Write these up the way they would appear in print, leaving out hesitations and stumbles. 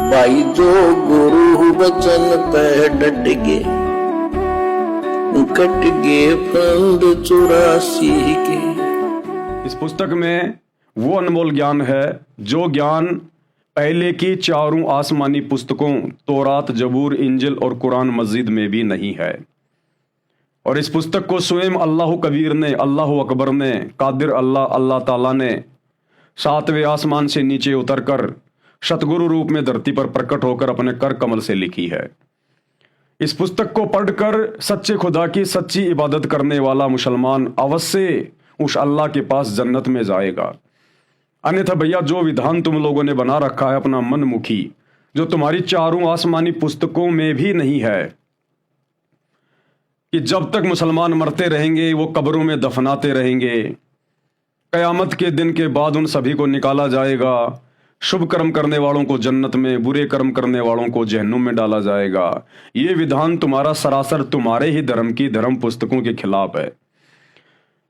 भाई जो गुरु वचन पे डट गए, कट गए फंद 84 के। इस पुस्तक में वो अनमोल ज्ञान है जो ज्ञान पहले की चारों आसमानी पुस्तकों तौरात, जबूर, इंजिल और कुरान मस्जिद में भी नहीं है। और इस पुस्तक को स्वयं अल्लाह कबीर ने, अल्लाह अकबर ने, कादिर अल्लाह, अल्लाह ताला ने 7वें आसमान से नीचे उतरकर सतगुरु रूप में धरती पर प्रकट होकर अपने कर कमल से लिखी है। इस पुस्तक को पढ़कर सच्चे खुदा की सच्ची इबादत करने वाला मुसलमान अवश्य उस अल्लाह के पास जन्नत में जाएगा। अन्यथा भैया जो विधान तुम लोगों ने बना रखा है अपना मनमुखी, जो तुम्हारी चारों आसमानी पुस्तकों में भी नहीं है, कि जब तक मुसलमान मरते रहेंगे वो कब्रों में दफनाते रहेंगे, कयामत के दिन के बाद उन सभी को निकाला जाएगा, शुभ कर्म करने वालों को जन्नत में, बुरे कर्म करने वालों को जहन्नुम में डाला जाएगा। ये विधान तुम्हारा सरासर तुम्हारे ही धर्म की धर्म पुस्तकों के खिलाफ है।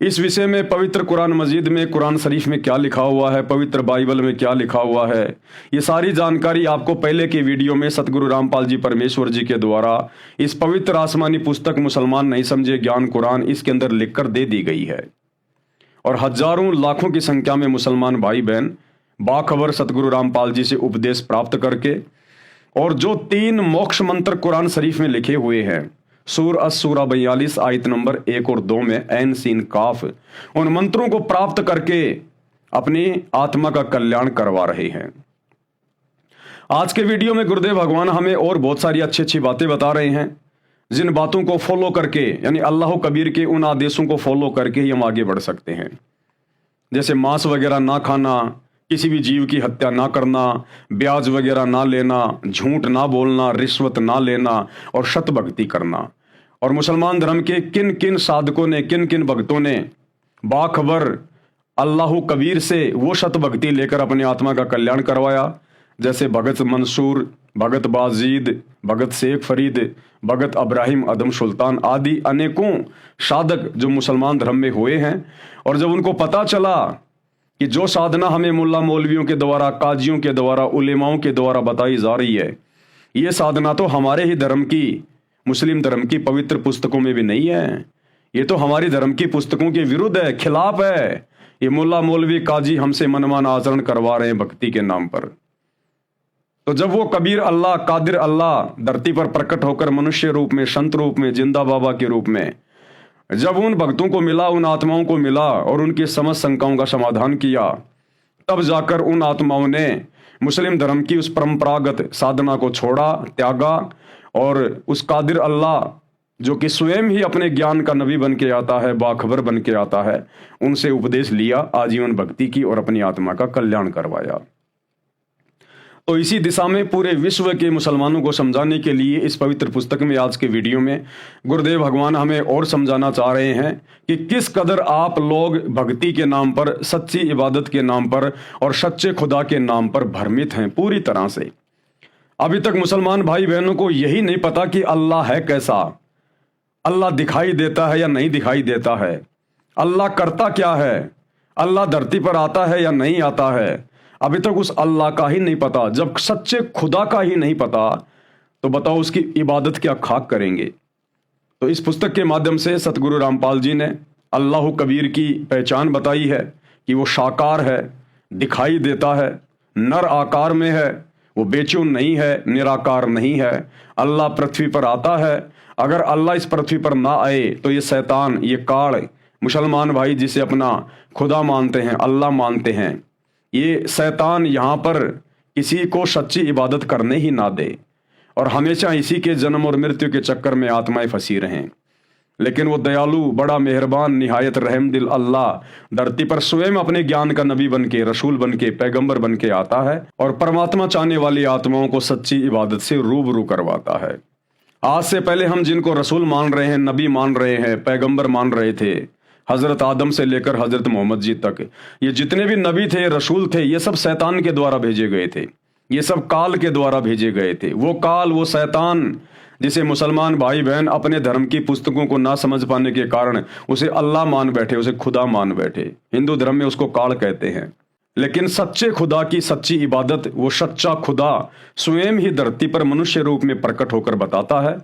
इस विषय में पवित्र कुरान मजीद में, कुरान शरीफ में क्या लिखा हुआ है, पवित्र बाइबल में क्या लिखा हुआ है, ये सारी जानकारी आपको पहले के वीडियो में सतगुरु रामपाल जी परमेश्वर जी के द्वारा इस पवित्र आसमानी पुस्तक मुसलमान नहीं समझे ज्ञान कुरान, इसके अंदर लिखकर दे दी गई है। और हजारों लाखों की संख्या में मुसलमान भाई बहन बाखबर सतगुरु रामपाल जी से उपदेश प्राप्त करके, और जो 3 मोक्ष मंत्र कुरान शरीफ में लिखे हुए हैं, सूरा 42 आयत नंबर 1 और 2 में ऐन सीन काफ, उन मंत्रों को प्राप्त करके अपनी आत्मा का कल्याण करवा रहे हैं। आज के वीडियो में गुरुदेव भगवान हमें और बहुत सारी अच्छी अच्छी बातें बता रहे हैं, जिन बातों को फॉलो करके, यानी अल्लाह कबीर के उन आदेशों को फॉलो करके ही हम आगे बढ़ सकते हैं। जैसे मांस वगैरह ना खाना, किसी भी जीव की हत्या ना करना, ब्याज वगैरह ना लेना, झूठ ना बोलना, रिश्वत ना लेना और शत भक्ति करना। और मुसलमान धर्म के किन किन साधकों ने, किन किन भक्तों ने बाखबर अल्लाह कबीर से वो शत भक्ति लेकर अपनी आत्मा का कल्याण करवाया, जैसे भगत मंसूर, भगत बाजीद, भगत शेख फरीद, भगत अब्राहिम अदम सुल्तान आदि अनेकों साधक जो मुसलमान धर्म में हुए हैं। और जब उनको पता चला कि जो साधना हमें मुल्ला मौलवियों के द्वारा, काजियों के द्वारा, उलेमाओं के द्वारा बताई जा रही है, ये साधना तो हमारे ही धर्म की, मुस्लिम धर्म की पवित्र पुस्तकों में भी नहीं है, ये तो हमारी धर्म की पुस्तकों के विरुद्ध है, खिलाफ है। ये मुल्ला मौलवी काजी हमसे मनमाना आचरण करवा रहे हैं भक्ति के नाम पर। तो जब वो कबीर अल्लाह, कादिर अल्लाह धरती पर प्रकट होकर मनुष्य रूप में, संत रूप में, जिंदा बाबा के रूप में जब उन भक्तों को मिला, उन आत्माओं को मिला और उनकी समस्त शंकाओं का समाधान किया, तब जाकर उन आत्माओं ने मुस्लिम धर्म की उस परंपरागत साधना को छोड़ा, त्यागा, और उस कादिर अल्लाह जो कि स्वयं ही अपने ज्ञान का नबी बन के आता है, बाखबर बन के आता है, उनसे उपदेश लिया, आजीवन भक्ति की और अपनी आत्मा का कल्याण करवाया। तो इसी दिशा में पूरे विश्व के मुसलमानों को समझाने के लिए इस पवित्र पुस्तक में आज के वीडियो में गुरुदेव भगवान हमें और समझाना चाह रहे हैं कि किस कदर आप लोग भक्ति के नाम पर, सच्ची इबादत के नाम पर और सच्चे खुदा के नाम पर भ्रमित हैं पूरी तरह से। अभी तक मुसलमान भाई बहनों को यही नहीं पता कि अल्लाह है कैसा, अल्लाह दिखाई देता है या नहीं दिखाई देता है, अल्लाह करता क्या है, अल्लाह धरती पर आता है या नहीं आता है। अभी तक उस अल्लाह का ही नहीं पता। जब सच्चे खुदा का ही नहीं पता तो बताओ उसकी इबादत क्या खाक करेंगे। तो इस पुस्तक के माध्यम से सतगुरु रामपाल जी ने अल्लाह कबीर की पहचान बताई है कि वो साकार है, दिखाई देता है, नर आकार में है, वो बेचैन नहीं है, निराकार नहीं है। अल्लाह पृथ्वी पर आता है। अगर अल्लाह इस पृथ्वी पर ना आए तो ये शैतान, ये काल, मुसलमान भाई जिसे अपना खुदा मानते हैं, अल्लाह मानते हैं, ये शैतान यहाँ पर किसी को सच्ची इबादत करने ही ना दे और हमेशा इसी के जन्म और मृत्यु के चक्कर में आत्माएं फंसी रहें। लेकिन वो दयालु, बड़ा मेहरबान, निहायत रहम दिल अल्लाह धरती पर स्वयं अपने ज्ञान का नबी बन के, रसूल बन के, पैगंबर बन के आता है और परमात्मा चाहने वाली आत्माओं को सच्ची इबादत से रूबरू करवाता है। आज से पहले हम जिनको रसूल मान रहे हैं, नबी मान रहे हैं, पैगंबर मान रहे थे, हजरत आदम से लेकर हजरत मोहम्मद जी तक, ये जितने भी नबी थे, रसूल थे, ये सब शैतान के द्वारा भेजे गए थे, ये सब काल के द्वारा भेजे गए थे। वो काल, वो शैतान जिसे मुसलमान भाई बहन अपने धर्म की पुस्तकों को ना समझ पाने के कारण उसे अल्लाह मान बैठे, उसे खुदा मान बैठे। हिंदू धर्म में उसको काल कहते हैं। लेकिन सच्चे खुदा की सच्ची इबादत वो सच्चा खुदा स्वयं ही धरती पर मनुष्य रूप में प्रकट होकर बताता है।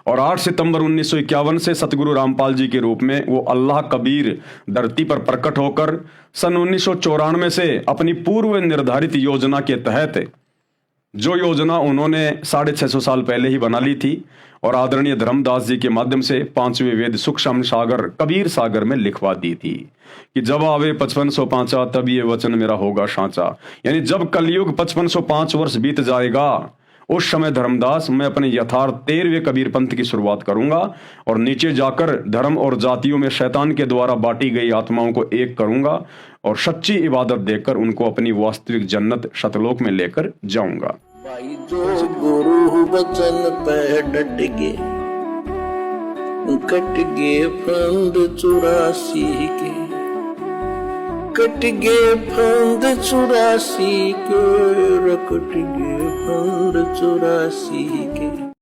और 8 सितंबर 1951 से सतगुरु रामपाल जी के रूप में वो अल्लाह कबीर धरती पर प्रकट होकर सन 1994 से अपनी पूर्व निर्धारित योजना के तहत, जो योजना उन्होंने 650 साल पहले ही बना ली थी और आदरणीय धर्मदास जी के माध्यम से 5वें वेद सूक्ष्म सागर कबीर सागर में लिखवा दी थी कि जब आवे 5505 तब ये वचन मेरा होगा सांचा। यानी जब कलयुग 5505 वर्ष बीत जाएगा, उस समय धर्मदास मैं अपने यथार्थ 13वें कबीर पंथ की शुरुआत करूंगा और नीचे जाकर धर्म और जातियों में शैतान के द्वारा बांटी गई आत्माओं को एक करूंगा और सच्ची इबादत देकर उनको अपनी वास्तविक जन्नत शतलोक में लेकर जाऊंगा। भाई जो गुरु वचन पे डट गए, कट गए फंद 84 के, कट गए फंद 84 के, कट गए फंद 84 के।